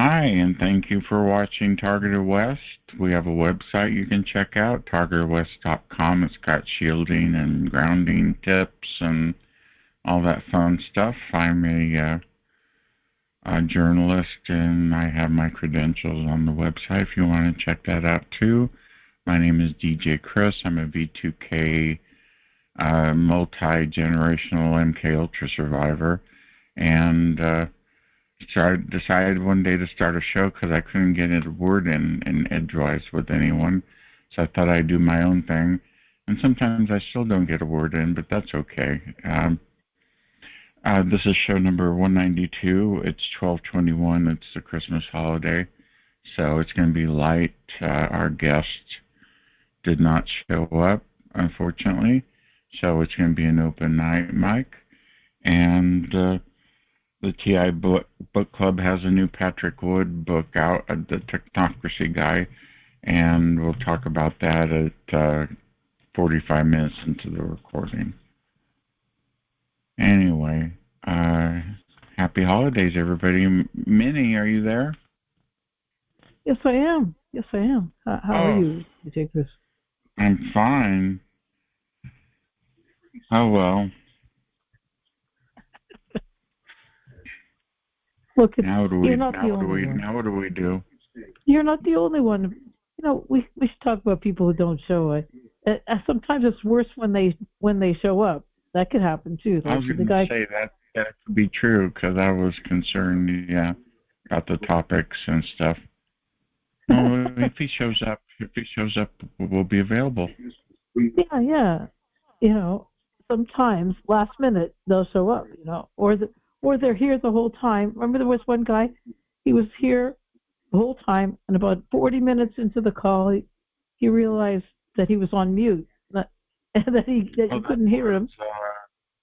Hi, and thank you for watching Targeted West. We have a website you can check out, targetedwest.com. It's got shielding and grounding tips and all that fun stuff. I'm a journalist, and I have my credentials on the website if you want to check that out too. My name is DJ Chris. I'm a V2K multi-generational MK Ultra survivor, and decided one day to start a show because I couldn't get a word in edgewise with anyone. So I thought I'd do my own thing. And sometimes I still don't get a word in, but that's okay. This is show number 192. It's 12/21. It's the Christmas holiday. So it's going to be light. Our guest did not show up, unfortunately. So it's going to be an open night mic. And the TI book Club has a new Patrick Wood book out, the Technocracy guy, and we'll talk about that at 45 minutes into the recording. Anyway, happy holidays, everybody. Minnie, are you there? Yes, I am. How are you, DJ Chris? I'm fine. Oh, well. Look, now what do we do? You're not the only one. You know, we should talk about people who don't show up. Sometimes it's worse when they show up. That could happen too. I was going to say that could be true because I was concerned, about the topics and stuff. Well, if he shows up, we'll be available. Yeah. You know, sometimes last minute they'll show up. You know, or they're here the whole time. Remember, there was one guy. He was here the whole time, and about 40 minutes into the call, he realized that he was on mute, and that you couldn't hear him.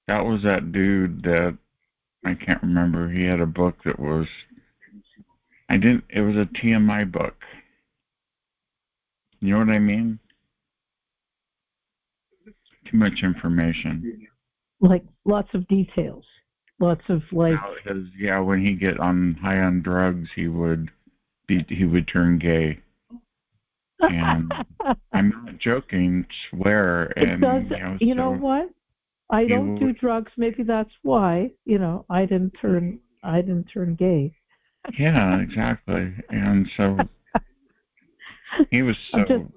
That was that dude that I can't remember. He had a book that was it was a TMI book. You know what I mean? Too much information. Like lots of details. Lots of like. When he get high on drugs, he would turn gay. And I'm not joking. Swear. And you know what? I don't do drugs. Maybe that's why. I didn't turn gay. Yeah, exactly. And so he was so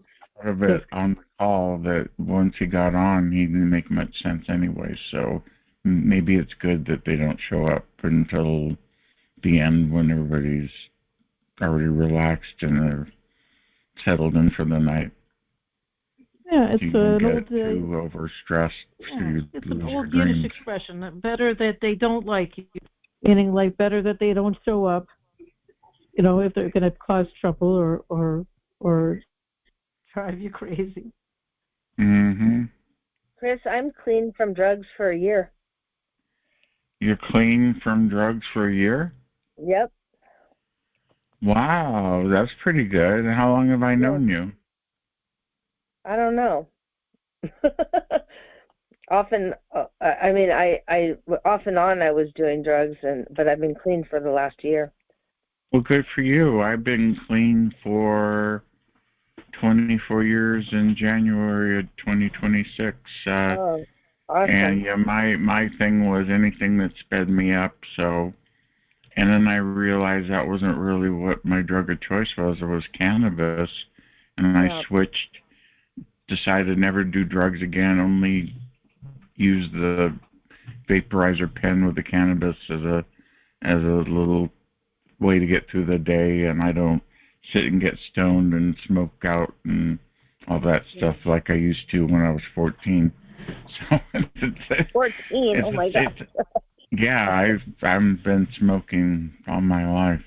out of it on the call that once he got on, he didn't make much sense anyway. So maybe it's good that they don't show up until the end when everybody's already relaxed and they're settled in for the night. Yeah, it's an old too overstressed. It's an old Yiddish expression. Better that they don't like you, meaning like better that they don't show up. If they're going to cause trouble or drive you crazy. Mm-hmm. Chris, I'm clean from drugs for a year. You're clean from drugs for a year? Yep. Wow, that's pretty good. How long have I known you? I don't know. Off and on I was doing drugs, but I've been clean for the last year. Well, good for you. I've been clean for 24 years in January of 2026. Awesome. And my thing was anything that sped me up. So, and then I realized that wasn't really what my drug of choice was. It was cannabis, and I switched. Decided never to do drugs again. Only use the vaporizer pen with the cannabis as a little way to get through the day, and I don't sit and get stoned and smoke out and all that stuff like I used to when I was 14. So 14, oh my God. Yeah, I've been smoking all my life.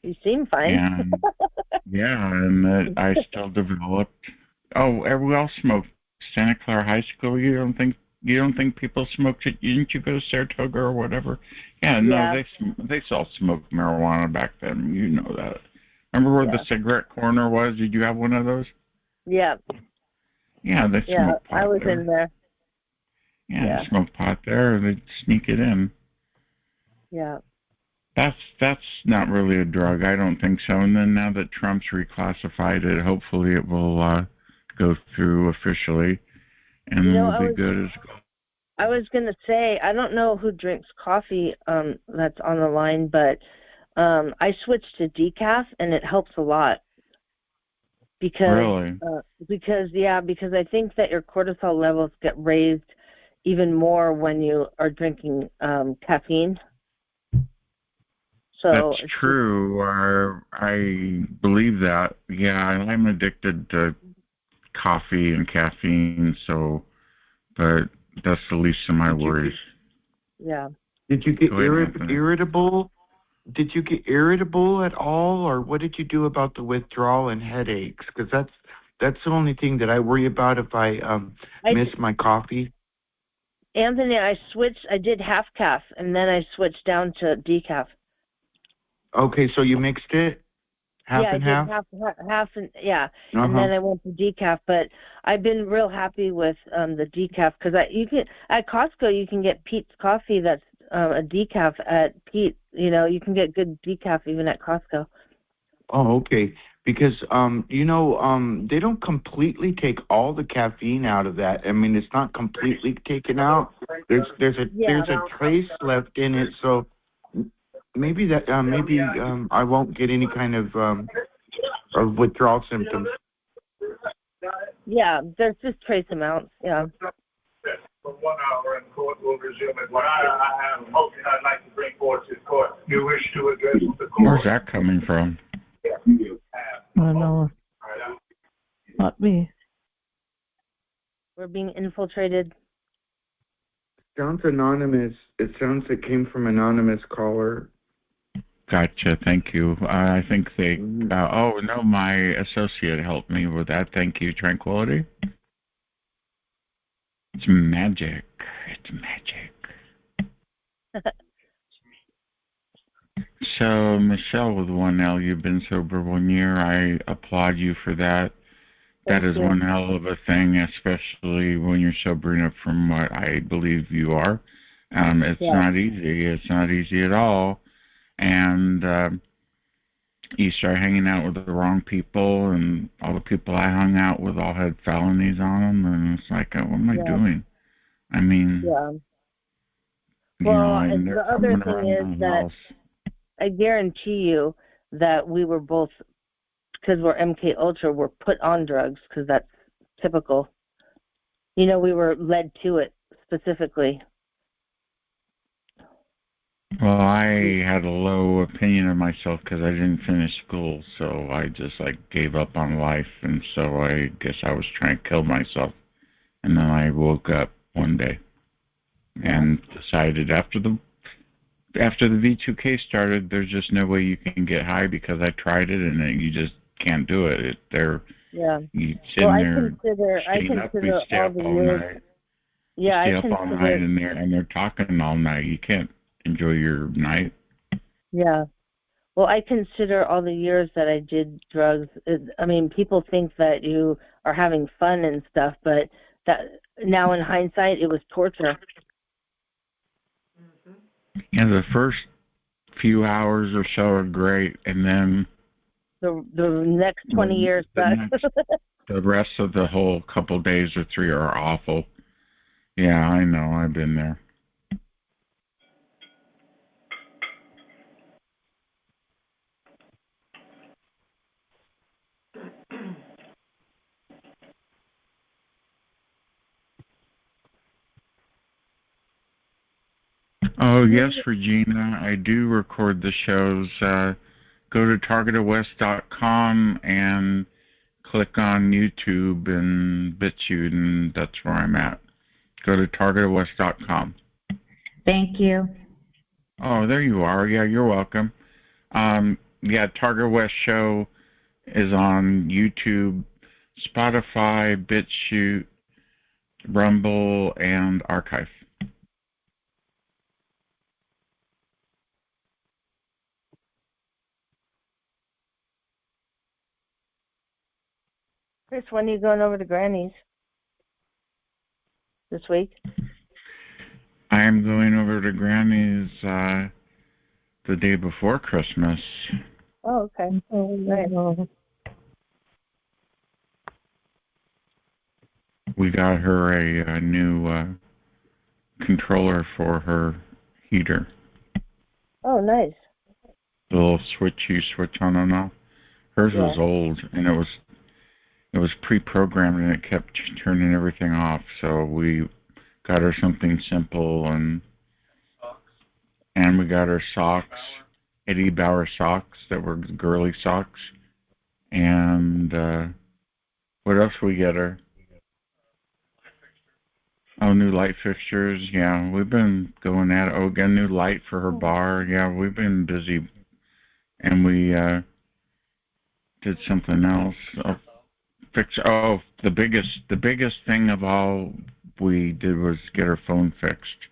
You seem fine. And I still developed. Oh, everyone else smoked. Santa Clara High School. You don't think people smoked it? Didn't you go to Saratoga or whatever? Yeah. They still smoked marijuana back then. You know that. Remember where the cigarette corner was? Did you have one of those? Yeah. Yeah, they smoked pot I was there. in there. Yeah, they smoked pot there. They'd sneak it in. Yeah. That's not really a drug. I don't think so. And then now that Trump's reclassified it, hopefully it will go through officially, and You then know, we'll be good as. I was gonna say I don't know who drinks coffee that's on the line, but I switched to decaf and it helps a lot because Really? because I think that your cortisol levels get raised even more when you are drinking caffeine. So That's true. I believe that. Yeah, I'm addicted to coffee and caffeine, so, but that's the least of my worries. yeah. Did you get Go ahead, Anthony. irritable? Did you get irritable at all, or what did you do about the withdrawal and headaches? Because that's the only thing that I worry about if I miss my coffee. Anthony, I switched. I did half calf, and then I switched down to decaf. Okay, so you mixed it, half and half. Half, and and then I went to decaf. But I've been real happy with the decaf because you can at Costco you can get Pete's coffee that's a decaf at Pete. You know, you can get good decaf even at Costco. Oh, okay. Because they don't completely take all the caffeine out of that. I mean, it's not completely taken out. There's a trace left in it, so maybe I won't get any kind of withdrawal symptoms. Yeah, there's just trace amounts. Yeah. For 1 hour, and court will resume at 1. I have a motion I'd like to bring forward to the court. You wish to address the court? Where's that coming from? I don't know. Not me. We're being infiltrated. Sounds anonymous. It sounds it came from anonymous caller. Gotcha. Thank you. I think they. Oh no, my associate helped me with that. Thank you, Tranquility. It's magic. It's magic. So, Michelle with 1L, you've been sober 1 year. I applaud you for that. That is one hell of a thing, especially when you're sobering up from what I believe you are. It's not easy. It's not easy at all. And you start hanging out with the wrong people, and all the people I hung out with all had felonies on them, and it's like, what am I doing? I mean, and the other thing is that I guarantee you that we were both, because we're MK Ultra, we're put on drugs because that's typical. You know, we were led to it specifically. Well, I had a low opinion of myself because I didn't finish school, so I just gave up on life, and so I guess I was trying to kill myself. And then I woke up one day and decided after the V2K started, there's just no way you can get high because I tried it and you just can't do it. You sit there, stay up all night. Yeah, stay up all night and they're talking all night. You can't enjoy your night. Yeah. Well, I consider all the years that I did drugs. I mean, people think that you are having fun and stuff, but that now in hindsight, it was torture. Yeah, the first few hours or so are great, and then the next 20 years sucks. The rest of the whole couple days or 3 are awful. Yeah, I know. I've been there. Oh, yes, Regina. I do record the shows. Go to TargetedWest.com and click on YouTube and BitChute, and that's where I'm at. Go to TargetedWest.com. Thank you. Oh, there you are. Yeah, you're welcome. Target West Show is on YouTube, Spotify, BitChute, Rumble, and Archive. Chris, when are you going over to Granny's? This week? I am going over to Granny's the day before Christmas. Oh, okay. Right. We got her a new controller for her heater. Oh, nice. The little switch you switch on and off. Hers was old, and it was pre-programmed, and it kept turning everything off. So we got her something simple, and we got her socks, Eddie Bauer socks that were girly socks. And what else we get her? Oh, new light fixtures. Yeah, we've been going at it. Oh, got a new light for her bar. Yeah, we've been busy, and we did something else. The biggest thing of all we did was get her phone fixed.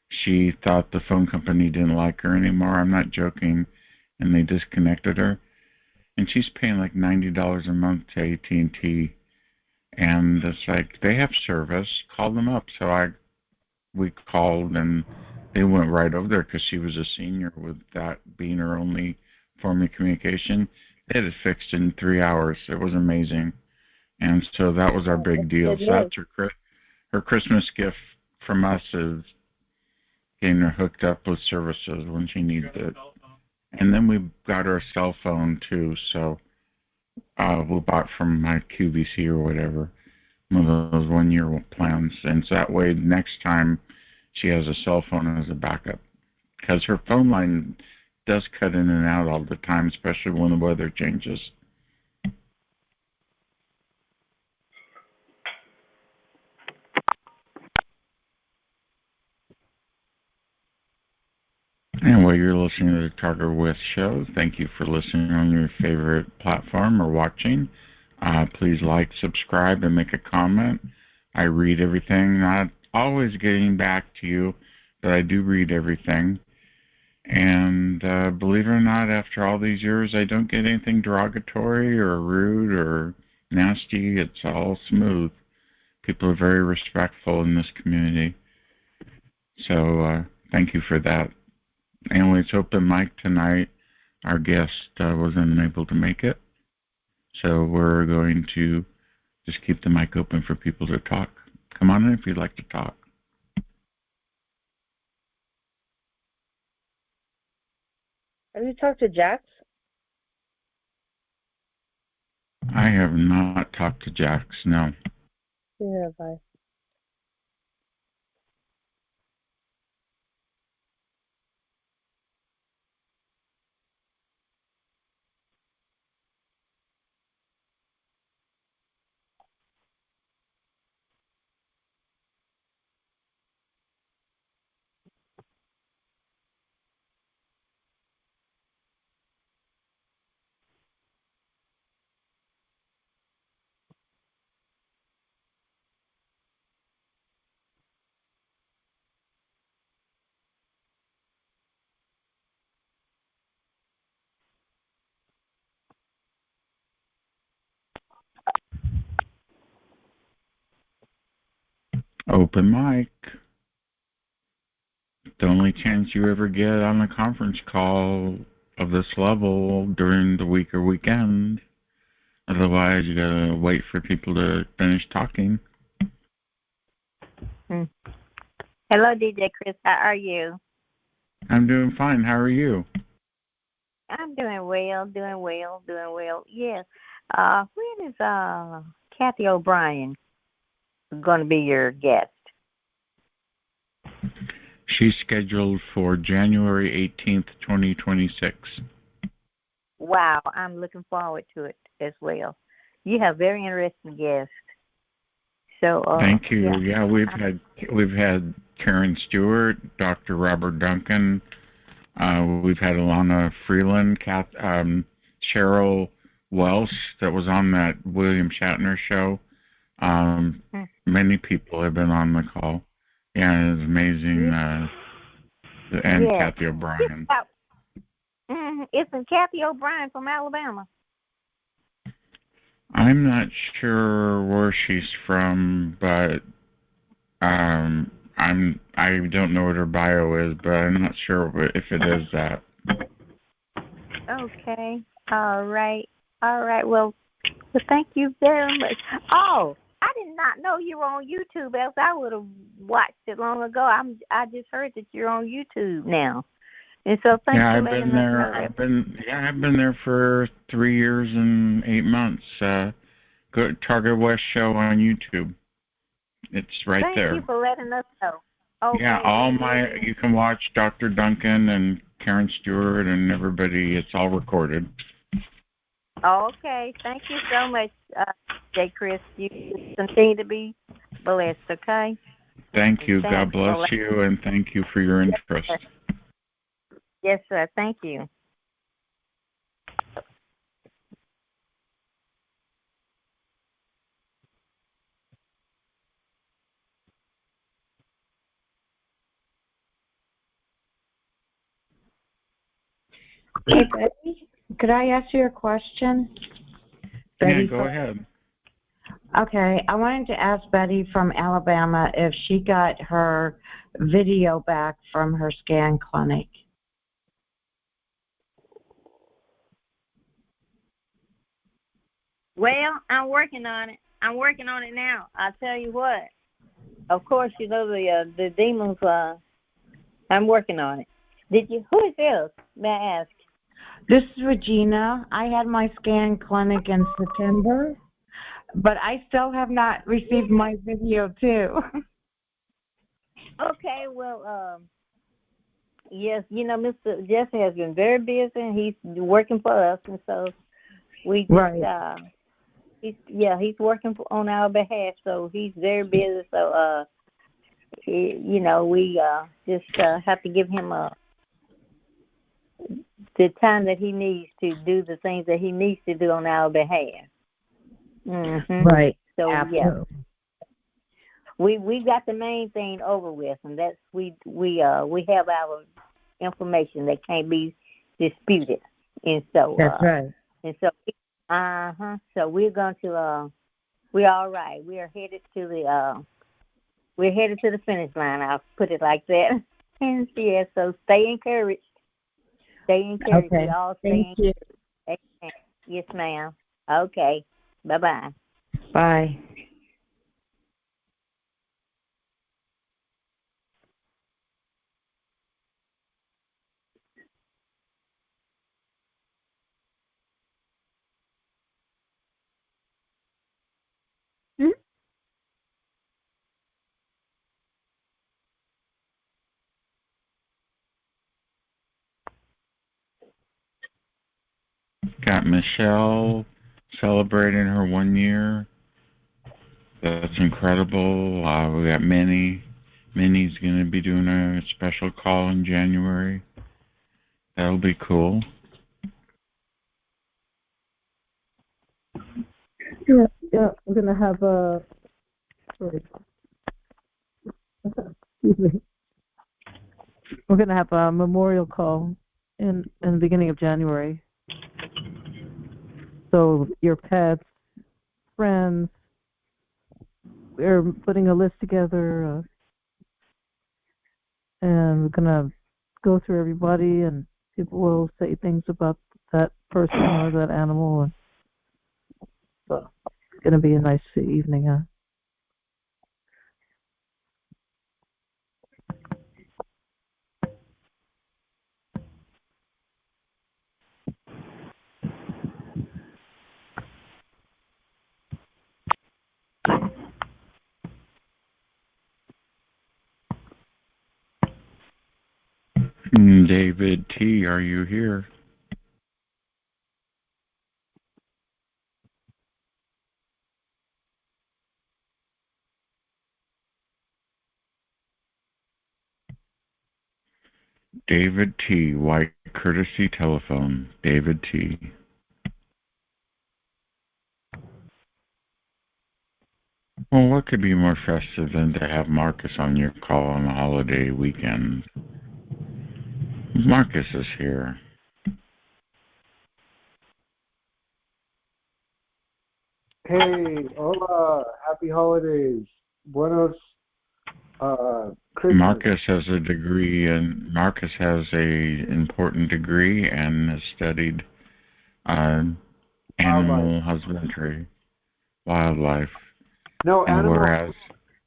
She thought the phone company didn't like her anymore. I'm not joking, and they disconnected her. And she's paying like $90 a month to AT&T, and it's like they have service. Call them up. So we called, and they went right over there because she was a senior with that being her only form of communication. They had it fixed in 3 hours. It was amazing. And so that was our big deal. So that's her Christmas gift from us, is getting her hooked up with services when she needs it. And then we got her a cell phone too. So we bought from my QVC or whatever, one of those 1-year plans. And so that way, next time she has a cell phone as a backup, because her phone line does cut in and out all the time, especially when the weather changes. Anyway, you're listening to the TargetedWest show. Thank you for listening on your favorite platform or watching. Please like, subscribe, and make a comment. I read everything. Not always getting back to you, but I do read everything. And believe it or not, after all these years, I don't get anything derogatory or rude or nasty. It's all smooth. People are very respectful in this community. So thank you for that. Anyway, it's open mic tonight. Our guest wasn't able to make it. So we're going to just keep the mic open for people to talk. Come on in if you'd like to talk. Have you talked to Jax? I have not talked to Jax, no. Neither have I. Open mic. The only chance you ever get on a conference call of this level during the week or weekend. Otherwise, you gotta wait for people to finish talking. Hello, DJ Chris. How are you? I'm doing fine. How are you? I'm doing well. Yes. When is Kathy O'Brien going to be your guest? She's scheduled for January 18th, 2026. Wow, I'm looking forward to it as well. You have very interesting guests. So thank you. Yeah, we've had Karen Stewart, Dr. Robert Duncan. We've had Alana Freeland, Cheryl Welsh that was on that William Shatner show. Many people have been on the call. Yeah, it's amazing. And Kathy O'Brien. Isn't Kathy O'Brien from Alabama? I'm not sure where she's from, but I don't know what her bio is, but I'm not sure if it is that. Okay. All right. All right. Well, thank you very much. Oh, I did not know you were on YouTube, else I would have watched it long ago. I just heard that you're on YouTube now. And so thanks Yeah, for I've letting been us there. know that. I've been there for 3 years and 8 months. Go TargetedWest show on YouTube. It's right Thank there. you for letting us know. Okay, Yeah, you can watch Dr. Duncan and Karen Stewart and everybody. It's all recorded. Okay, thank you so much, J. Chris. You continue to be blessed, okay? Thank you. God Thanks. bless you, and thank you for your interest. Yes, sir. Thank you. Hey, Betty, could I ask you a question? Yeah, go ahead. Okay, I wanted to ask Betty from Alabama if she got her video back from her scan clinic. Well, I'm working on it. I'm working on it now. I'll tell you what. Of course, you know the demons. I'm working on it. Who is this? May I ask? This is Regina. I had my scan clinic in September, but I still have not received my video too. Okay, well, yes, Mr. Jesse has been very busy, and he's working for us, and so we just, Right. he's working on our behalf, so he's very busy. So, we just have to give him the time that he needs to do the things that he needs to do on our behalf. Mm-hmm. Right. So Absolutely. yeah, we got the main thing over with, and that's we have our information that can't be disputed, and so That's right. and so so we're going to we're all right. We're headed to the finish line. I'll put it like that. And yeah, so stay encouraged. Stay encouraged. Okay. We all stay Thank you. encouraged. Yes, ma'am. Okay. Bye-bye. Bye. Got Michelle celebrating her 1 year. That's incredible. We got Minnie. Minnie's going to be doing a special call in January. That'll be cool. Yeah, we're gonna have a. Sorry. Excuse me. We're gonna have a memorial call in the beginning of January. So your pets, friends, we're putting a list together, and we're gonna go through everybody, and people will say things about that person or that animal, and so it's gonna be a nice evening, huh? David T., are you here? David T., White Courtesy Telephone. David T. Well, what could be more festive than to have Marcus on your call on the holiday weekend? Marcus is here. Hey, hola, happy holidays. Buenos Marcus has a degree, and Marcus has a important degree and has studied animal husbandry, wildlife. No, and animal.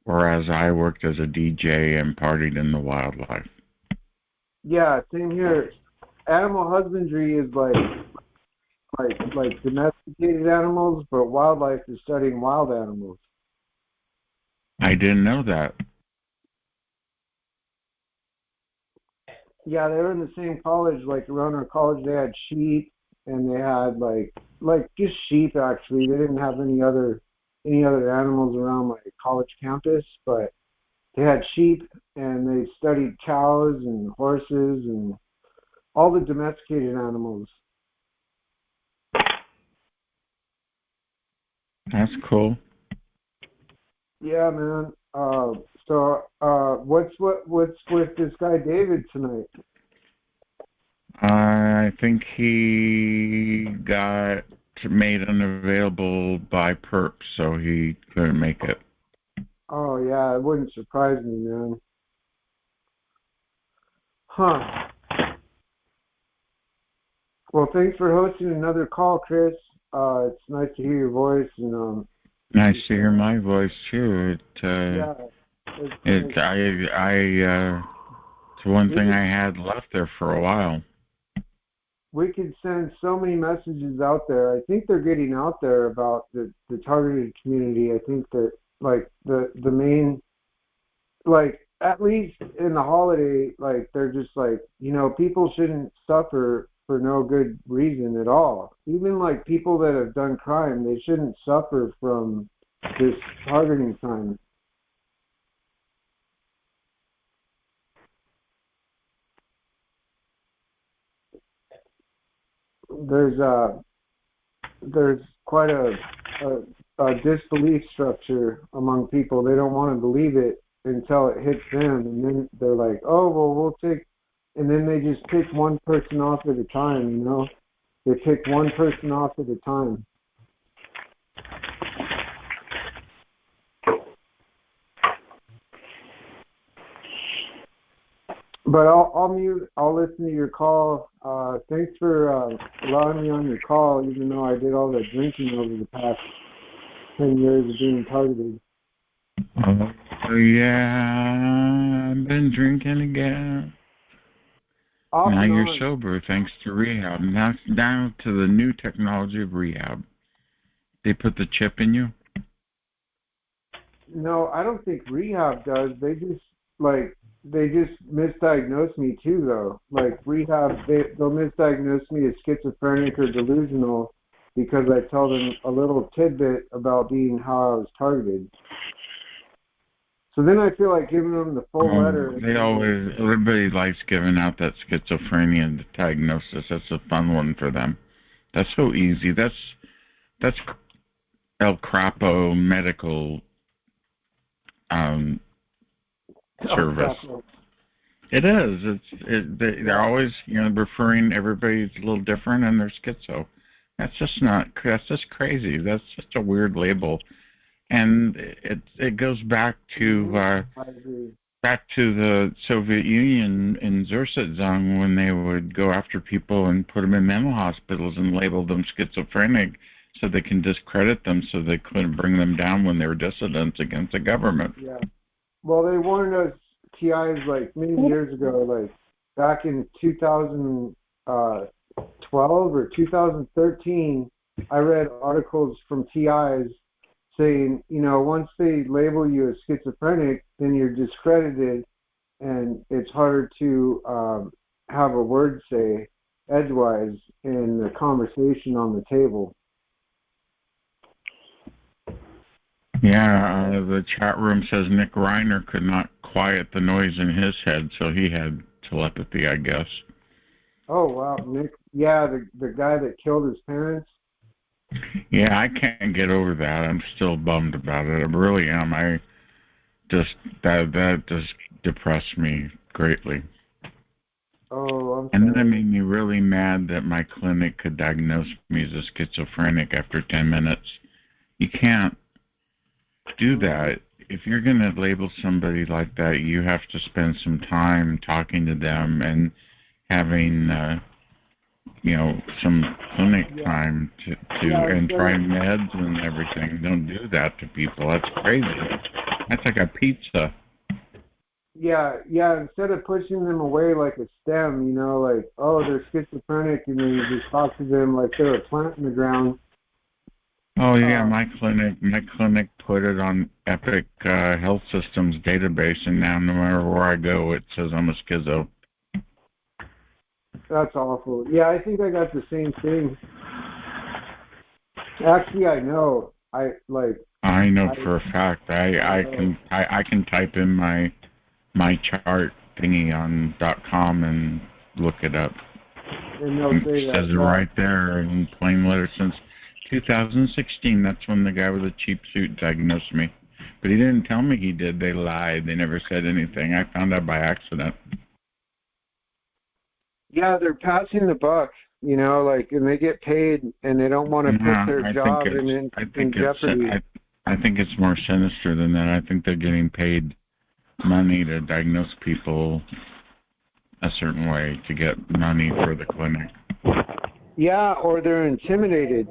whereas I worked as a DJ and partied in the wildlife. Yeah, same here. Animal husbandry is like domesticated animals, but wildlife is studying wild animals. I didn't know that. Yeah, they were in the same college. Like around our college, they had sheep, and they had like just sheep. Actually, they didn't have any other animals around my college campus, but they had sheep, and they studied cows and horses and all the domesticated animals. That's cool. Yeah, man. So what's with this guy David tonight? I think he got made unavailable by perp, so he couldn't make it. Oh yeah, it wouldn't surprise me, man. Huh. Well, thanks for hosting another call, Chris. It's nice to hear your voice, and nice to hear my voice too. It's one thing I had left there for a while. We could send so many messages out there. I think they're getting out there about the targeted community. I think that like the main, like at least in the holiday, like they're just like, people shouldn't suffer for no good reason at all. Even like people that have done crime, they shouldn't suffer from this targeting time. There's quite a disbelief structure among people. They don't want to believe it until it hits them, and then they're like, oh well, we'll take, and then they just pick one person off at a time. They pick one person off at a time. But I'll mute. I'll listen to your call. Thanks for allowing me on your call, even though I did all the drinking over the past 10 years of being targeted. Oh yeah, I've been drinking again. Now you're sober thanks to rehab. Now down to the new technology of rehab. They put the chip in you? No, I don't think rehab does. They just misdiagnose me too, though. Like rehab, they'll misdiagnose me as schizophrenic or delusional because I tell them a little tidbit about being how I was targeted. So then I feel like giving them the full letter. Everybody likes giving out that schizophrenia diagnosis. That's a fun one for them. That's so easy. That's El Crapo medical service. It is. They're always referring everybody's a little different and they're schizo. That's just crazy. That's just a weird label. And it goes back to the Soviet Union in Zersitzung when they would go after people and put them in mental hospitals and label them schizophrenic so they can discredit them so they couldn't bring them down when they were dissidents against the government. Yeah. Well, they warned us TIs like many years ago, like back in 2012 or 2013. I read articles from TIs saying, once they label you as schizophrenic, then you're discredited, and it's harder to have a word say edgewise in the conversation on the table. Yeah, the chat room says Nick Reiner could not quiet the noise in his head, so he had telepathy, I guess. Oh, wow, Nick. Yeah, the guy that killed his parents. Yeah, I can't get over that. I'm still bummed about it. I really am. That just depressed me greatly. Oh, I'm sorry. And then it made me really mad that my clinic could diagnose me as a schizophrenic after 10 minutes. You can't do that. if you're going to label somebody like that, you have to spend some time talking to them and having, some clinic time to and try meds and everything. Don't do that to people. That's crazy. That's like a pizza. Yeah. Instead of pushing them away like a stem, like, oh, they're schizophrenic, and then you just talk to them like they're a plant in the ground. Oh yeah, my clinic put it on Epic Health Systems database, and now no matter where I go, it says I'm a schizo. That's awful. Yeah, I think I got the same thing. Actually, I know. I know for a fact. I can type in my chart thingy on .com and look it up. And they'll say it says it right there in plain letters since 2016. That's when the guy with the cheap suit diagnosed me. But he didn't tell me he did. They lied. They never said anything. I found out by accident. Yeah, they're passing the buck, and they get paid, and they don't want to put their job in jeopardy. I think it's more sinister than that. I think they're getting paid money to diagnose people a certain way to get money for the clinic. Yeah, or they're intimidated.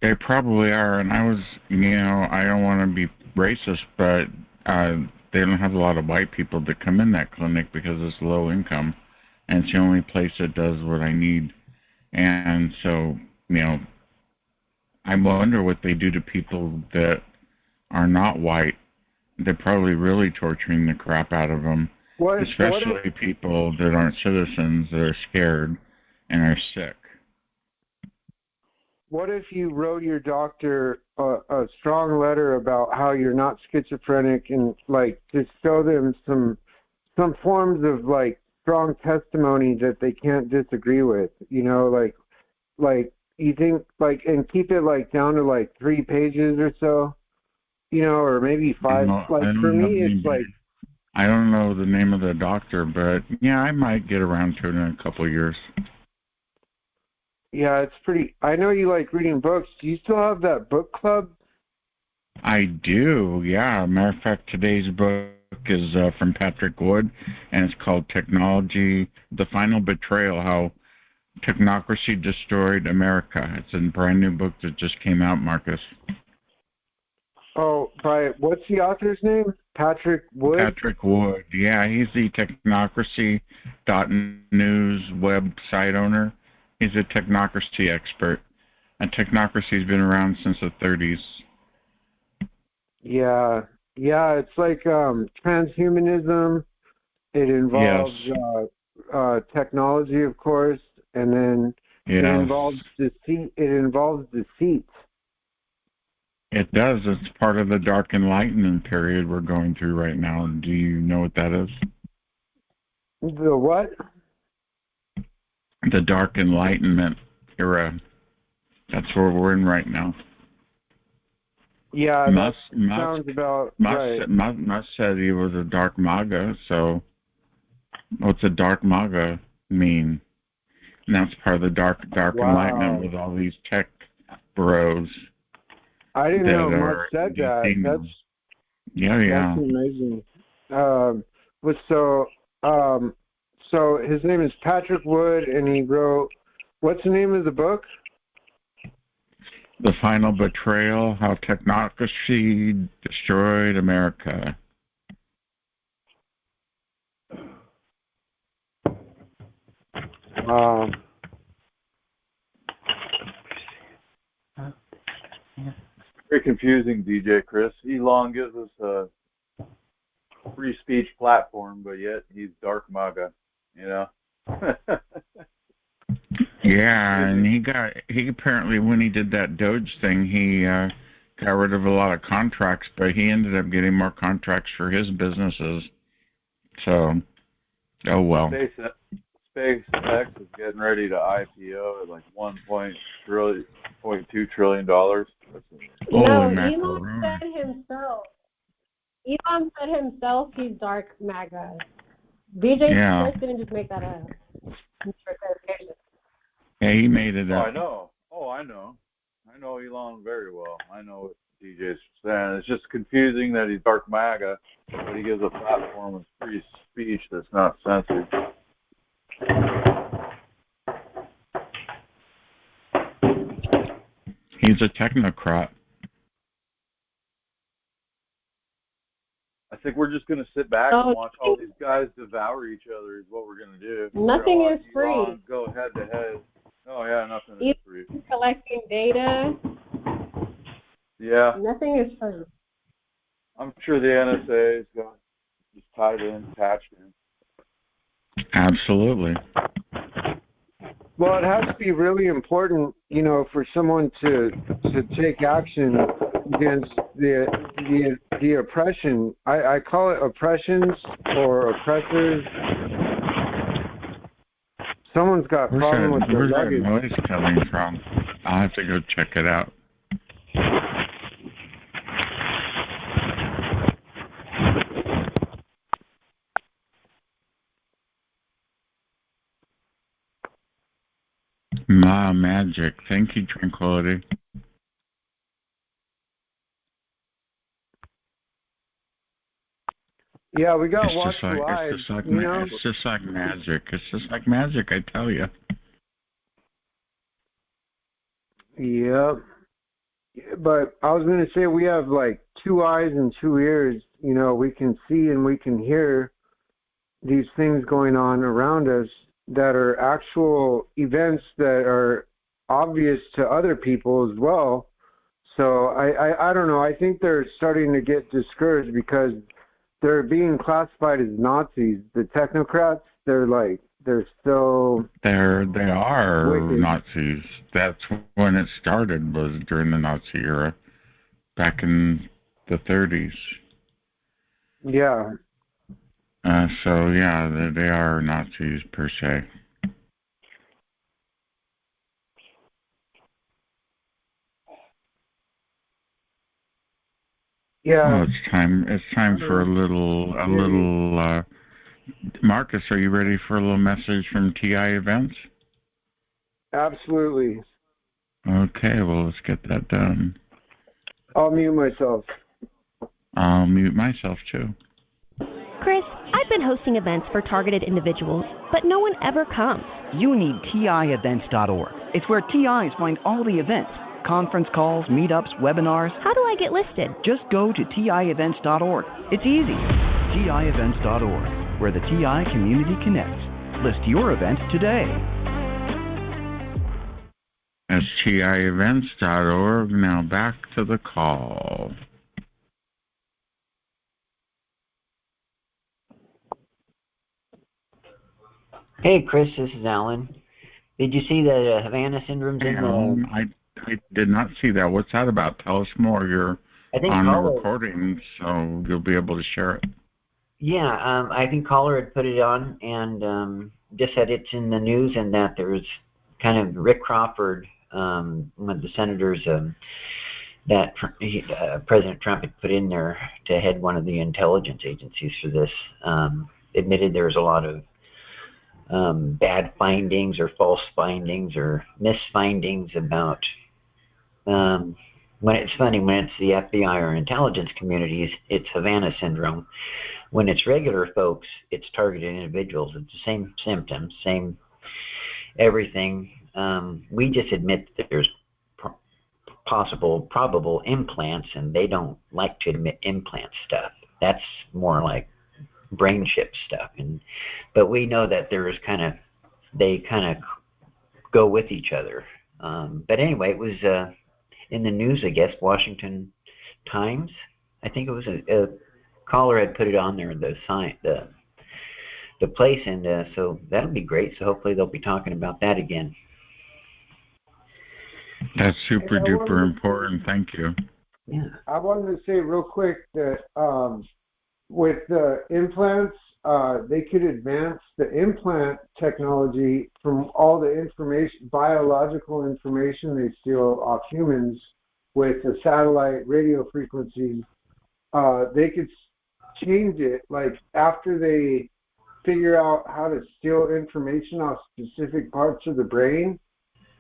They probably are, and I was, I don't want to be racist, but they don't have a lot of white people that come in that clinic because it's low income, and it's the only place that does what I need. And so, I wonder what they do to people that are not white. They're probably really torturing the crap out of them, especially people that aren't citizens that are scared and are sick. What if you wrote your doctor a strong letter about how you're not schizophrenic, and just show them some forms of strong testimony that they can't disagree with, you think and keep it down to 3 pages or so, or maybe 5. For me, it's I don't know the name of the doctor, but yeah, I might get around to it in a couple of years. Yeah, it's pretty. I know you like reading books. Do you still have that book club? I do, yeah. Matter of fact, today's book is from Patrick Wood, and it's called The Final Betrayal, How Technocracy Destroyed America. It's a brand new book that just came out, Marcus. Oh, what's the author's name? Patrick Wood? Patrick Wood, yeah. He's the Technocracy.news website owner. He's a technocracy expert. And technocracy's been around since the 30s. Yeah, it's like transhumanism. It involves technology, of course, and then it involves deceit. It does. It's part of the Dark Enlightenment period we're going through right now. Do you know what that is? The what? The Dark Enlightenment era. That's where we're in right now. Yeah, sounds about right. Musk said he was a dark MAGA, so what's a dark MAGA mean? And that's part of the dark Enlightenment with all these tech bros. I didn't know Musk said that. That's amazing. So his name is Patrick Wood, and he wrote, what's the name of the book? The Final Betrayal, How Technocracy Destroyed America. Very confusing, DJ Chris. Elon gives us a free speech platform, but yet he's dark MAGA, Yeah, and he apparently, when he did that Doge thing, he got rid of a lot of contracts, but he ended up getting more contracts for his businesses. So, oh well. SpaceX is getting ready to IPO at like $1.2 trillion. No, Elon said himself he's dark MAGA. BJ Chris didn't just make that up. Yeah, he made it up. I know. I know Elon very well. I know DJ's saying. It's just confusing that he's dark MAGA, but he gives a platform of free speech that's not censored. He's a technocrat. I think we're just going to sit back and watch all these guys devour each other is what we're going to do. Nothing is free. Go head to head. Oh, yeah, nothing is free. Collecting data. Yeah. Nothing is free. I'm sure the NSA is just tied in, attached in. Absolutely. Well, it has to be really important, you know, for someone to take action against the oppression. I call it oppressions or oppressors. Someone's got a problem with their luggage. Where's that noise coming from? I'll have to go check it out. Ma magic. Thank you, Tranquility. Yeah, we got to watch the live. It's just like magic. It's just like magic, I tell you. Yep. But I was going to say we have like 2 eyes and 2 ears. You know, we can see and we can hear these things going on around us that are actual events that are obvious to other people as well. So I don't know. I think they're starting to get discouraged because they're being classified as Nazis. The technocrats, they are wicked. Nazis. That's when it started, was during the Nazi era, back in the 30s. Yeah. So yeah, they are Nazis per se. Yeah. Well, it's time for a little. Marcus, are you ready for a little message from TI Events? Absolutely. Okay, well, let's get that done. I'll mute myself. I'll mute myself too. Chris, I've been hosting events for targeted individuals, but no one ever comes. You need TIEvents.org. It's where TIs find all the events. Conference calls, meetups, webinars. How do I get listed? Just go to TIEvents.org. It's easy. TIEvents.org, where the TI community connects. List your event today. That's TIEvents.org. Now back to the call. Hey, Chris, this is Alan. Did you see that Havana syndrome's in the... I did not see that. What's that about? Tell us more. You're on the recording, so you'll be able to share it. Yeah, I think Caller had put it on and just said it's in the news and that there's kind of Rick Crawford, one of the senators that President Trump had put in there to head one of the intelligence agencies for this, admitted there's a lot of bad findings or false findings or misfindings about when it's funny, when it's the FBI or intelligence communities, it's Havana syndrome. When it's regular folks, it's targeted individuals. It's the same symptoms, same everything. We just admit that there's probable implants, and they don't like to admit implant stuff. That's more like brain chip stuff. But we know that there's they kind of go with each other. But anyway, it was in the news, I guess, Washington Times. I think it was a caller had put it on there, the place, and so that'll be great. So hopefully they'll be talking about that again. That's super duper important. Thank you. Yeah. I wanted to say real quick that with the implants, they could advance the implant technology from all the information, biological information they steal off humans with the satellite radio frequencies. They could change it, like after they figure out how to steal information off specific parts of the brain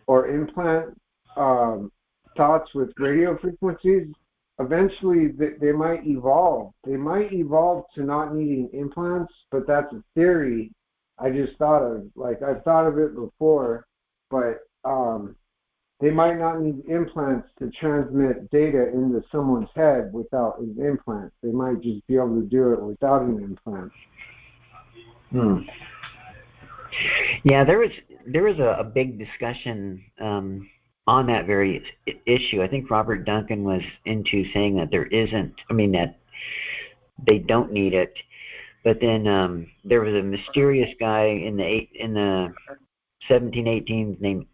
or implant thoughts with radio frequencies. eventually they might evolve. They might evolve to not needing implants, but that's a theory I just thought of. Like, I've thought of it before, but they might not need implants to transmit data into someone's head without an implant. They might just be able to do it without an implant. Yeah, there was a big discussion on that very issue. I think Robert Duncan was into saying that that they don't need it. But then there was a mysterious guy in the 1718s named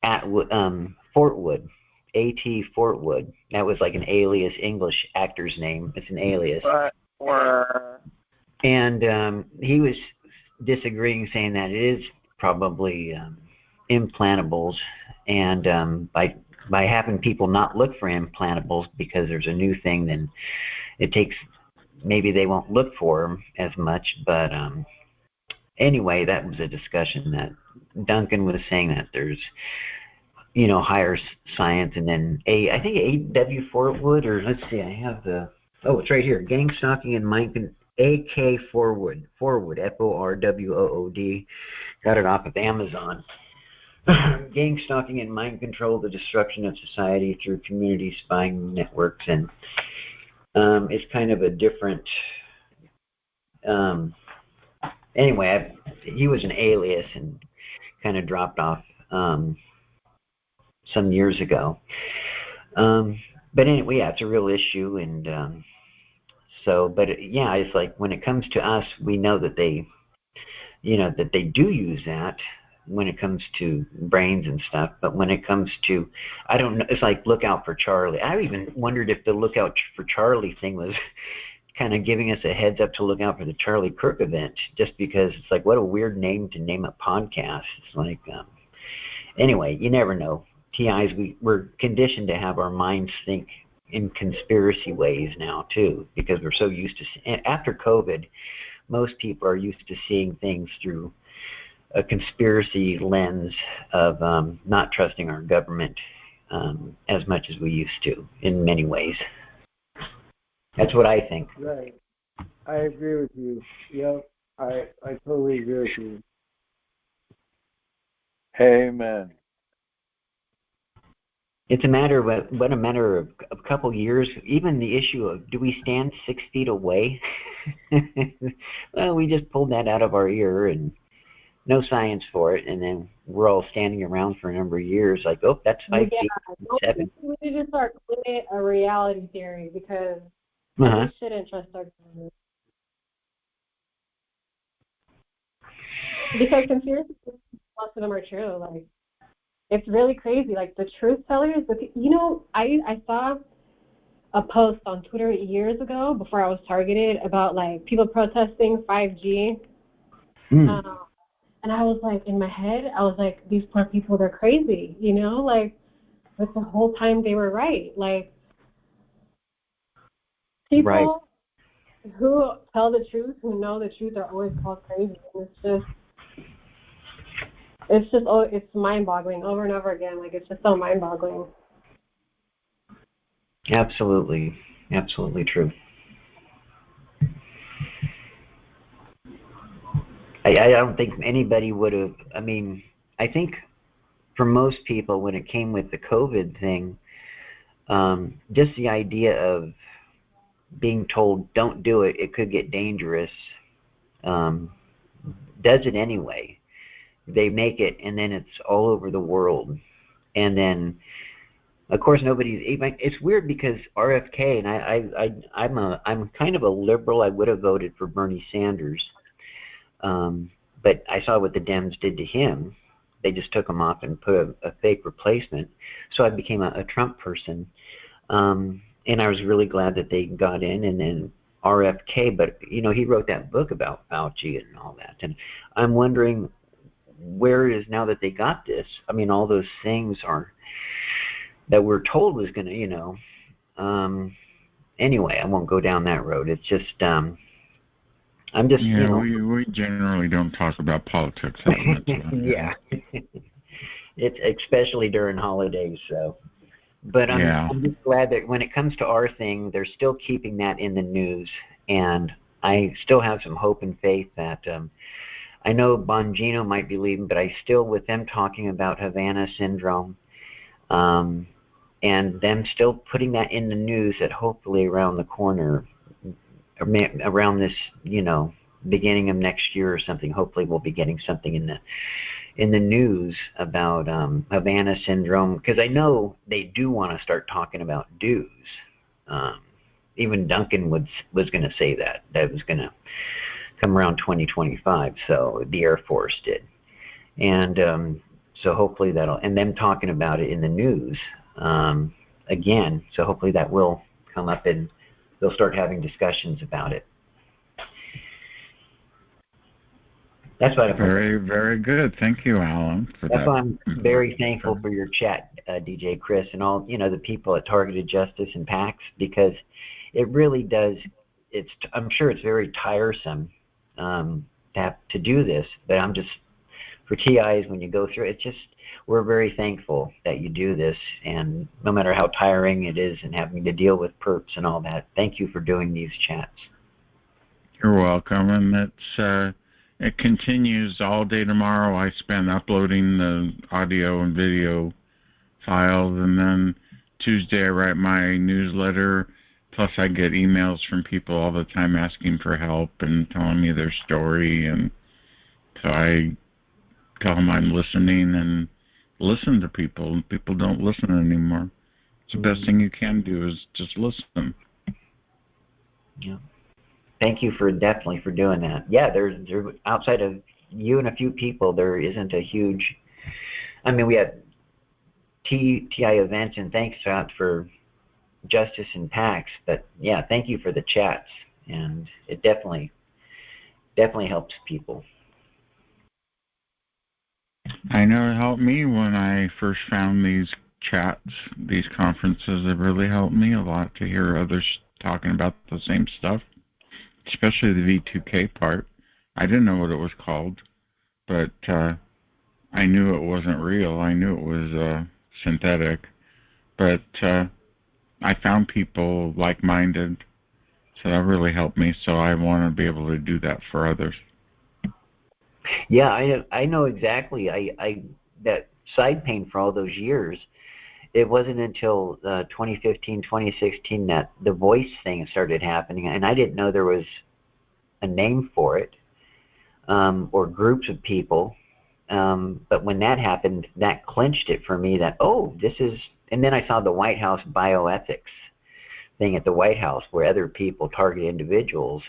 Fortwood, A.T. Fortwood. That was like an alias, English actor's name. It's an alias. And he was disagreeing, saying that it is probably implantables, and by having people not look for implantables because there's a new thing, then it takes, maybe they won't look for them as much. But anyway, that was a discussion that Duncan was saying, that there's, higher science. And then I think A.W. Fortwood, or let's see, I have it's right here, gang stalking and mind A.K. Forward, F-O-R-W-O-O-D, got it off of Amazon. Gang stalking and mind control, the destruction of society through community spying networks. And it's kind of a different, anyway, he was an alias and kind of dropped off some years ago. But anyway, yeah, it's a real issue. And it's like, when it comes to us, we know that they do use that when it comes to brains and stuff. But when it comes to, I don't know, it's like Look Out for Charlie. I even wondered if the Look Out for Charlie thing was kind of giving us a heads up to look out for the Charlie Kirk event, just because it's like, what a weird name to name a podcast. It's like, anyway, you never know. TIs, we're conditioned to have our minds think in conspiracy ways now too, because we're so used to, after COVID, most people are used to seeing things through a conspiracy lens of not trusting our government as much as we used to in many ways. That's what I think. Right. I agree with you. Yep. I totally agree with you. Amen. It's a matter of a matter of a couple years. Even the issue of, do we stand 6 feet away? Well, we just pulled that out of our ear, and no science for it, and then we're all standing around for a number of years like, oh, that's 5 feet, 7. We need to start calling it a reality theory, because we shouldn't trust our government. Because conspiracy theories, most of them are true. Like, it's really crazy. Like, the truth tellers, I saw a post on Twitter years ago, before I was targeted, about like people protesting 5G. And I was like, in my head, I was like, these poor people, they're crazy, like, but the whole time they were right. Like, people who tell the truth, who know the truth, are always called crazy. And it's mind-boggling over and over again. Like, it's just so mind-boggling. Absolutely. Absolutely true. I don't think anybody would have, I think for most people, when it came with the COVID thing, just the idea of being told, don't do it, it could get dangerous, does it anyway. They make it, and then it's all over the world. And then, of course, it's weird because RFK, and I'm kind of a liberal. I would have voted for Bernie Sanders. But I saw what the Dems did to him. They just took him off and put a fake replacement. So I became a Trump person. And I was really glad that they got in. And then RFK, but, he wrote that book about Fauci and all that. And I'm wondering, where is, now that they got this, all those things that we're told was going to, anyway, I won't go down that road. It's just, I'm just, we generally don't talk about politics that much. Yeah. It's especially during holidays, so But I'm just glad that when it comes to our thing, they're still keeping that in the news. And I still have some hope and faith that I know Bongino might be leaving, but I still, with them talking about Havana syndrome, and them still putting that in the news, that hopefully around the corner, around this, beginning of next year or something, hopefully we'll be getting something in the news about Havana syndrome, because I know they do want to start talking about dues. Even Duncan was going to say that was going to come around 2025, so the Air Force did. And so hopefully and them talking about it in the news again, so hopefully that will come up and they'll start having discussions about it. That's why very, very good. Thank you, Alan, for that. That's why I'm very thankful for your chat, DJ Chris, and all the people at Targeted Justice and PAX, because it really does. I'm sure it's very tiresome to do this, but I'm just, for TIs, when you go through it, we're very thankful that you do this, and no matter how tiring it is and having to deal with perps and all that, thank you for doing these chats. You're welcome, and it continues all day tomorrow. I spend uploading the audio and video files, and then Tuesday I write my newsletter. Plus I get emails from people all the time asking for help and telling me their story, and so I tell them I'm listening and listen to people. People don't listen anymore. It's the best thing you can do is just listen. Yeah. Thank you definitely for doing that. Yeah, there's outside of you and a few people, there isn't a huge. I mean, we had TI events, and thanks out for Justice and PAX. But yeah, thank you for the chats, and it definitely helps people. I know it helped me when I first found these chats, these conferences. It really helped me a lot to hear others talking about the same stuff. Especially the V2K part. I didn't know what it was called, but I knew it wasn't real. I knew it was synthetic. But I found people like-minded, so that really helped me. So I want to be able to do that for others. Yeah, I know exactly. I that side pain for all those years. It wasn't until 2015, 2016 that the voice thing started happening, and I didn't know there was a name for it or groups of people. But when that happened, that clinched it for me that, this is, and then I saw the White House bioethics thing at the White House where other people, target individuals,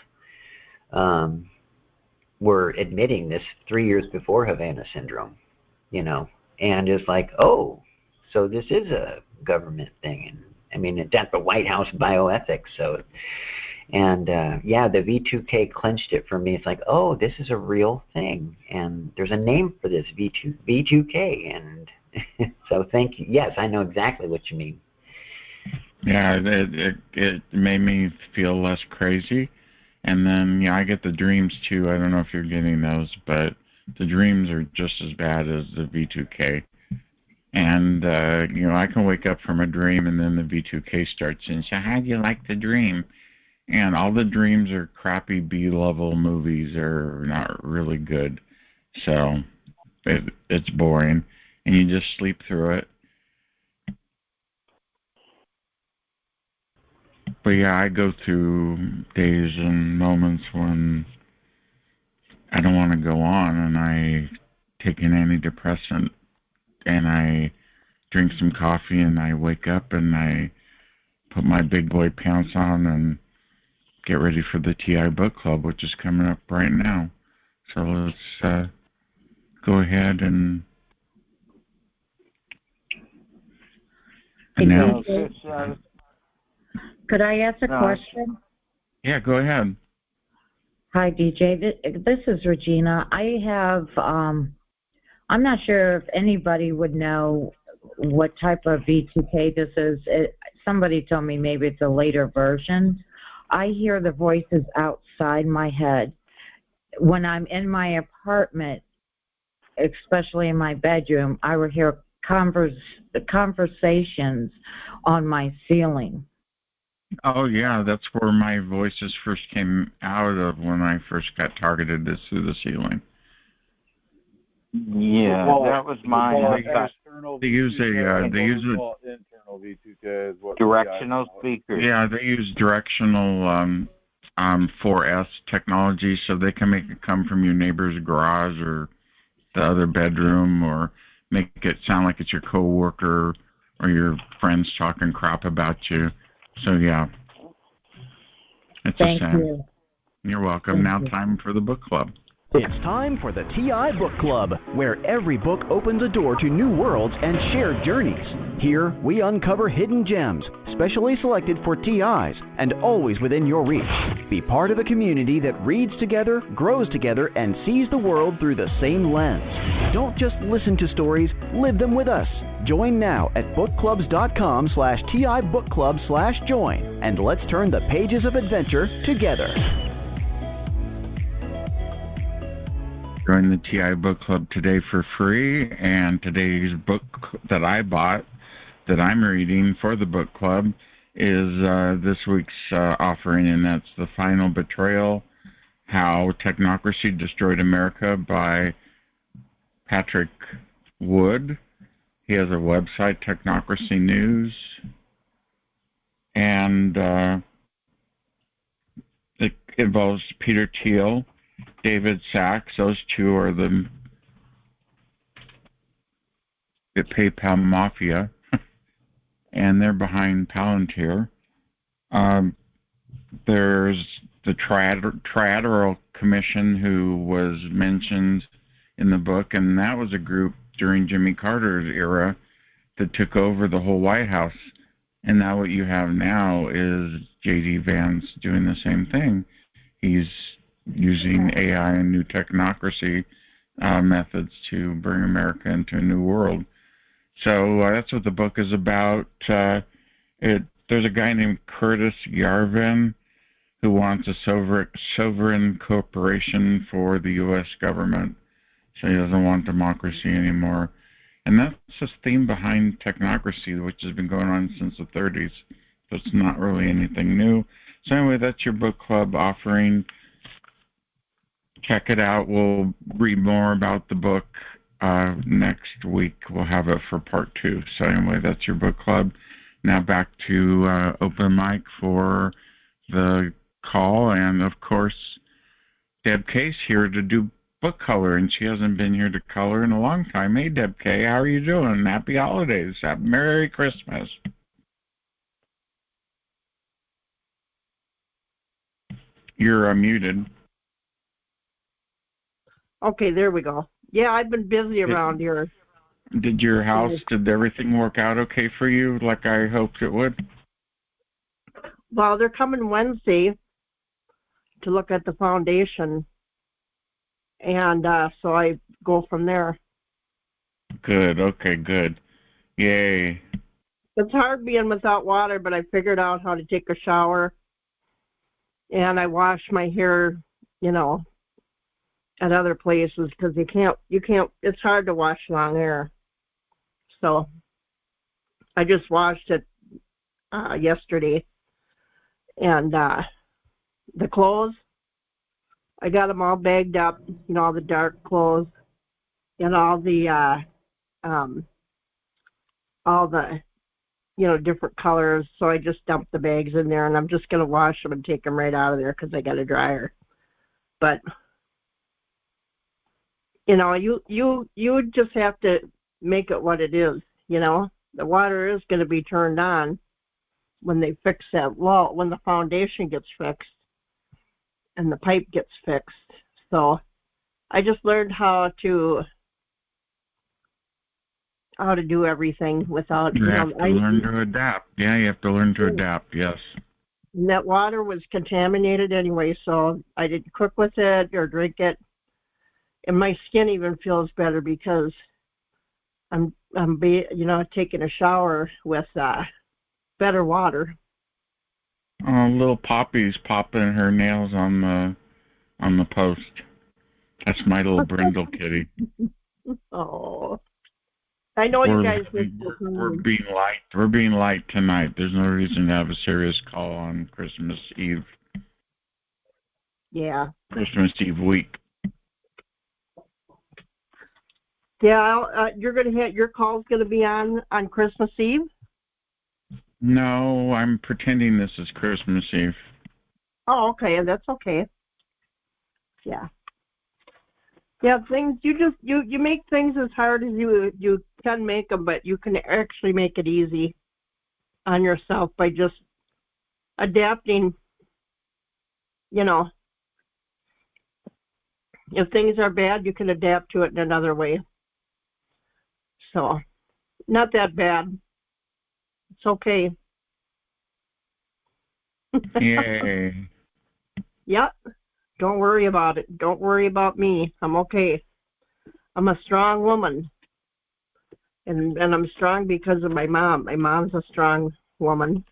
were admitting this 3 years before Havana syndrome, and it's like, so this is a government thing. And I mean, it's at the White House bioethics. So, and the V2K clinched it for me. It's like, this is a real thing. And there's a name for this, V2K. And so thank you. Yes, I know exactly what you mean. Yeah, it made me feel less crazy. And then, I get the dreams too. I don't know if you're getting those, but the dreams are just as bad as the V2K. And, I can wake up from a dream and then the V2K starts and say, how do you like the dream? And all the dreams are crappy B-level movies. They're not really good. So it's boring. And you just sleep through it. But yeah, I go through days and moments when I don't want to go on, and I take an antidepressant and I drink some coffee, and I wake up and I put my big boy pants on and get ready for the TI book club, which is coming up right now. So let's go ahead and announce. Could I ask a question? Yeah, go ahead. Hi, DJ. This is Regina. I have, I'm not sure if anybody would know what type of V2K this is. Somebody told me maybe it's a later version. I hear the voices outside my head. When I'm in my apartment, especially in my bedroom, I will hear conversations on my ceiling. Oh yeah, that's where my voices first came out of when I first got targeted, is through the ceiling. Yeah, that was mine. They use internal V2K is what directional speakers. Yeah, they use directional 4S technology, so they can make it come from your neighbor's garage or the other bedroom, or make it sound like it's your coworker or your friends talking crap about you. So yeah, it's Thank a shame. you. You're welcome. Now time for the book club. It's time for the TI Book Club, where every book opens a door to new worlds and shared journeys. Here, we uncover hidden gems, specially selected for TIs, and always within your reach. Be part of a community that reads together, grows together, and sees the world through the same lens. Don't just listen to stories, live them with us. Join now at bookclubs.com/TIBookClub/join, and let's turn the pages of adventure together. Join the TI Book Club today for free, and today's book that I bought, that I'm reading for the book club, is this week's offering, and that's The Final Betrayal, How Technocracy Destroyed America by Patrick Wood. He has a website, Technocracy News, and it involves Peter Thiel, David Sachs. Those two are the PayPal mafia, and they're behind Palantir. There's the Trilateral Commission, who was mentioned in the book, and that was a group during Jimmy Carter's era that took over the whole White House. And now what you have now is J.D. Vance doing the same thing. He's using AI and new technocracy methods to bring America into a new world. So that's what the book is about. There's a guy named Curtis Yarvin who wants a sovereign corporation for the U.S. government. So he doesn't want democracy anymore. And that's the theme behind technocracy, which has been going on since the 30s. So it's not really anything new. So anyway, that's your book club offering. Check it out. We'll read more about the book next week. We'll have it for part 2. So anyway, that's your book club. Now back to open mic for the call. And of course, Deb K's here to do book color, and she hasn't been here to color in a long time. Hey, Deb K, how are you doing? Happy holidays. Merry Christmas. You're muted. Okay, there we go. Yeah, I've been busy around here. Did your house, did everything work out okay for you like I hoped it would? Well, they're coming Wednesday to look at the foundation, and so I go from there. Good. Okay, good. Yay. It's hard being without water, but I figured out how to take a shower, and I wash my hair, at other places, because you can't, it's hard to wash long hair. So I just washed it yesterday. And the clothes, I got them all bagged up, all the dark clothes and all the different colors. So I just dumped the bags in there, and I'm just going to wash them and take them right out of there because I got a dryer. But you just have to make it what it is. The water is going to be turned on when they fix that wall, when the foundation gets fixed and the pipe gets fixed. So I just learned how to do everything without. You have to learn to adapt. Yeah, you have to learn to adapt. Yes. And that water was contaminated anyway, so I didn't cook with it or drink it. And my skin even feels better because I'm taking a shower with better water. Oh, little Poppy's popping her nails on the post. That's my little brindle kitty. Oh, I know you We're, guys. we're being light. We're being light tonight. There's no reason to have a serious call on Christmas Eve. Yeah. Christmas Eve week. Yeah, you're gonna have your call's gonna be on Christmas Eve. No, I'm pretending this is Christmas Eve. Oh, okay, that's okay. Yeah. Yeah, things you make things as hard as you can make them, but you can actually make it easy on yourself by just adapting. You know, if things are bad, you can adapt to it in another way. So, not that bad. It's okay. Yay. Yep. Don't worry about it. Don't worry about me. I'm okay. I'm a strong woman. And I'm strong because of my mom. My mom's a strong woman.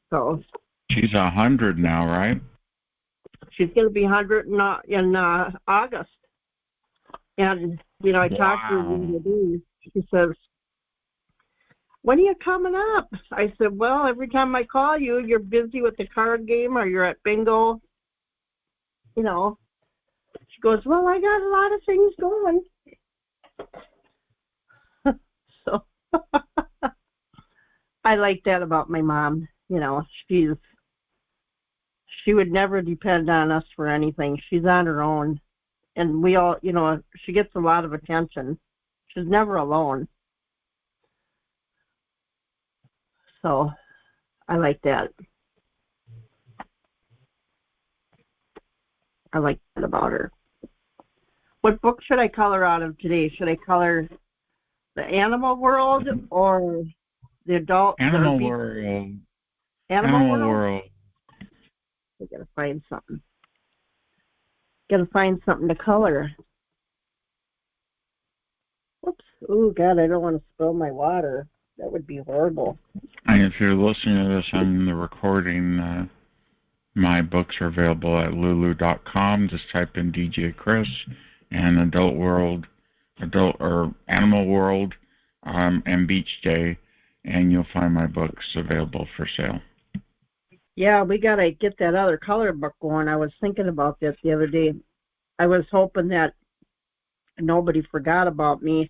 So She's 100 now, right? she's going to be 100 in August. And, I talked to her the other day. She says, when are you coming up? I said, well, every time I call you, you're busy with the card game or you're at bingo. She goes, well, I got a lot of things going. So I like that about my mom. She would never depend on us for anything. She's on her own. And we all, she gets a lot of attention. She's never alone. So I like that. I like that about her. What book should I color out of today? Should I color the animal world or the adult? Animal world. Animal world? I gotta find something. Gotta find something to color. Whoops. Oh, God, I don't want to spill my water. That would be horrible. And if you're listening to this on the recording, my books are available at lulu.com. Just type in DJ Chris and Animal World, and Beach Day, and you'll find my books available for sale. Yeah, we got to get that other color book going. I was thinking about this the other day. I was hoping that nobody forgot about me,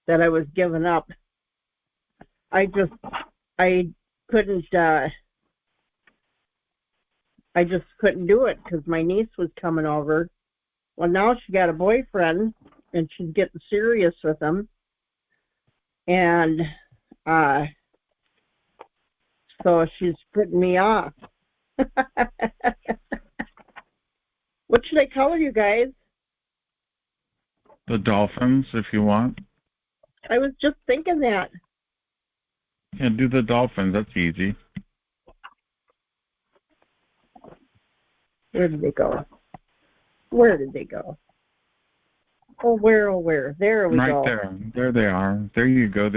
that I was giving up. I just couldn't do it because my niece was coming over. Well, now she got a boyfriend, and she's getting serious with him. And so she's putting me off. What should I color, you guys? The dolphins, if you want. I was just thinking that. Yeah, do the dolphins. That's easy. Where did they go? Where did they go? Oh, where? There we go. Right there. There they are. There you go.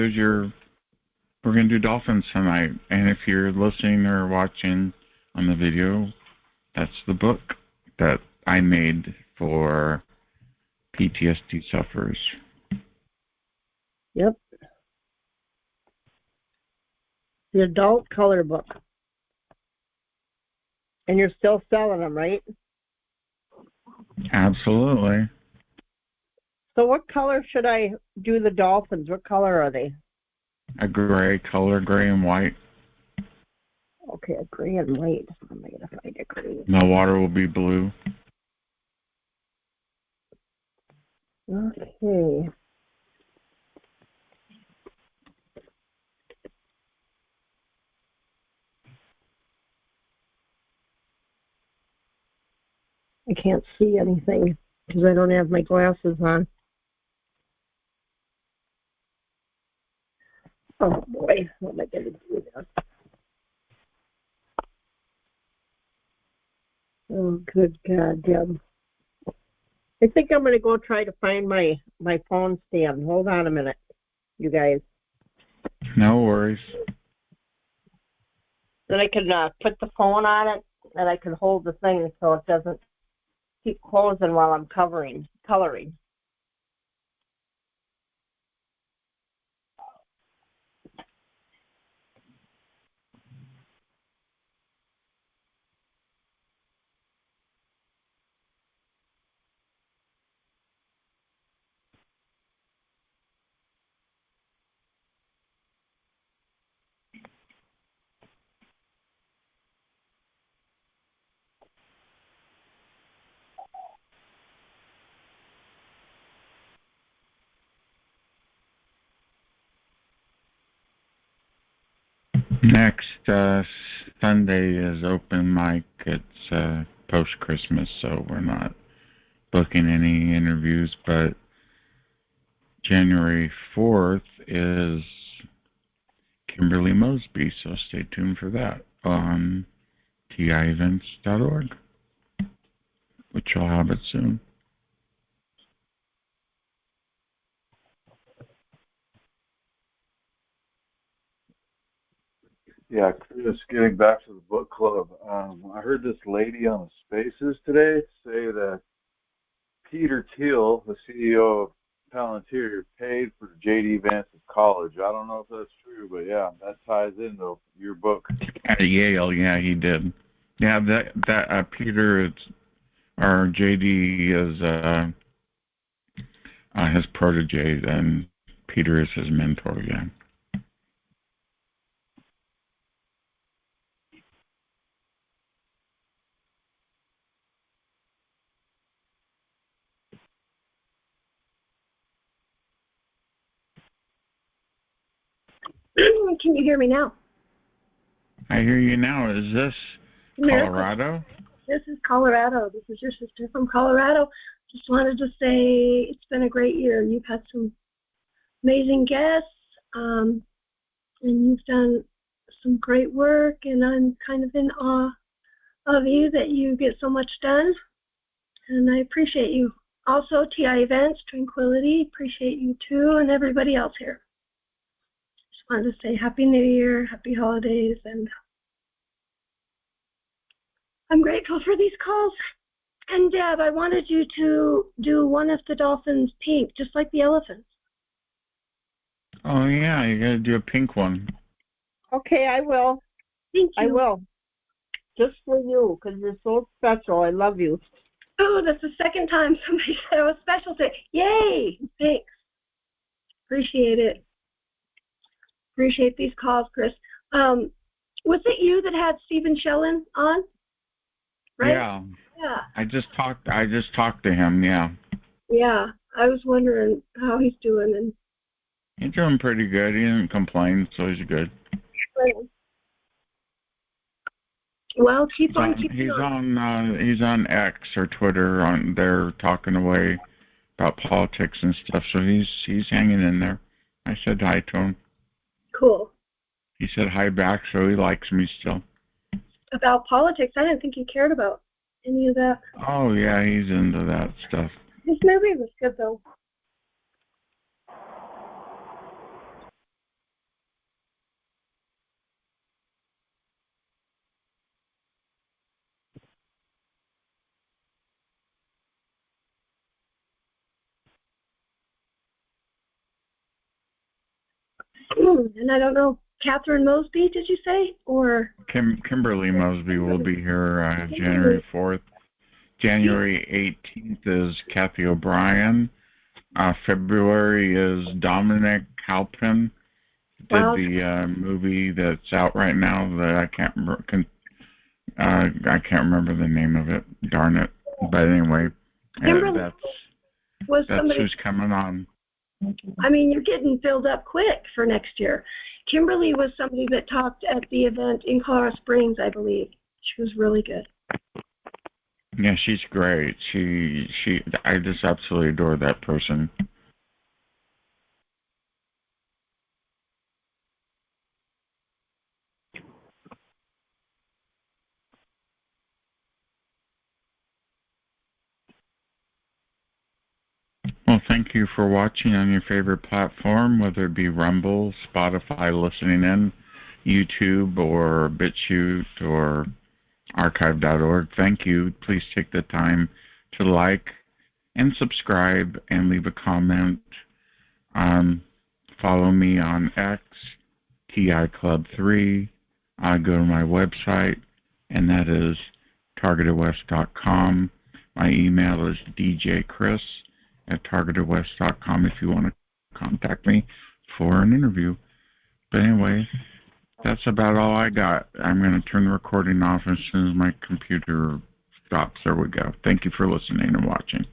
We're going to do dolphins tonight. And if you're listening or watching on the video, that's the book that I made for PTSD sufferers. Yep. The adult color book. And you're still selling them, right? Absolutely. So what color should I do the dolphins? What color are they? A gray color, gray and white. Okay, a gray and white. I'm going to find a gray. The water will be blue. Okay. I can't see anything because I don't have my glasses on. Oh boy, what am I going to do now? Oh, good God, Deb. I think I'm going to go try to find my phone stand. Hold on a minute, you guys. No worries. Then I can put the phone on it, and I can hold the thing so it doesn't keep closing while I'm coloring. Next Sunday is open mic. It's post-Christmas, so we're not booking any interviews, but January 4th is Kimberly Mosby, so stay tuned for that on tievents.org, which I'll have it soon. Yeah, Chris, getting back to the book club, I heard this lady on the Spaces today say that Peter Thiel, the CEO of Palantir, paid for J.D. Vance's college. I don't know if that's true, but yeah, that ties into your book. At Yale, yeah, he did. Yeah, that Peter, or J.D. is his protege, and Peter is his mentor, yeah. Can you hear me now? I hear you now. Is this Colorado? This is Colorado. This is your sister from Colorado. Just wanted to say it's been a great year. You've had some amazing guests, and you've done some great work, and I'm kind of in awe of you that you get so much done, and I appreciate you. Also, TI Events, Tranquility, appreciate you too, and everybody else here. Just wanted to say Happy New Year, Happy Holidays, and I'm grateful for these calls. And Deb, I wanted you to do one of the dolphins pink, just like the elephants. Oh, yeah, you gotta do a pink one. Okay, I will. Thank you. I will. Just for you, because you're so special. I love you. Oh, that's the second time somebody said I was special today. Yay! Thanks. Appreciate it. Appreciate these calls, Chris. Was it you that had Stephen Shellen on? Right? Yeah. Yeah. I just talked to him, yeah. Yeah. I was wondering how he's doing, and He's doing pretty good. He didn't complain, so he's good. Well, keep on keeping on. He's on X or Twitter. They're talking away about politics and stuff. So he's hanging in there. I said hi to him. Cool. He said hi back, so he likes me still. About politics, I didn't think he cared about any of that. Oh yeah, he's into that stuff. His movie was good though. And I don't know, Catherine Mosby, did you say? Or Kimberly Mosby will be here January 4th. January 18th is Kathy O'Brien. February is Dominic Halpin. Did the movie that's out right now that I can't remember the name of it. Darn it! But anyway, that's who's coming on. I mean, you're getting filled up quick for next year. Kimberly was somebody that talked at the event in Colorado Springs, I believe. She was really good. Yeah, she's great. I just absolutely adore that person. Well, thank you for watching on your favorite platform, whether it be Rumble, Spotify, listening in, YouTube, or BitChute, or archive.org. Thank you. Please take the time to like and subscribe and leave a comment. Follow me on X, TI Club 3. Go to my website, and that is targetedwest.com. My email is djchris@targetedwest.com if you want to contact me for an interview. But anyway, that's about all I got. I'm going to turn the recording off as soon as my computer stops. There we go. Thank you for listening and watching.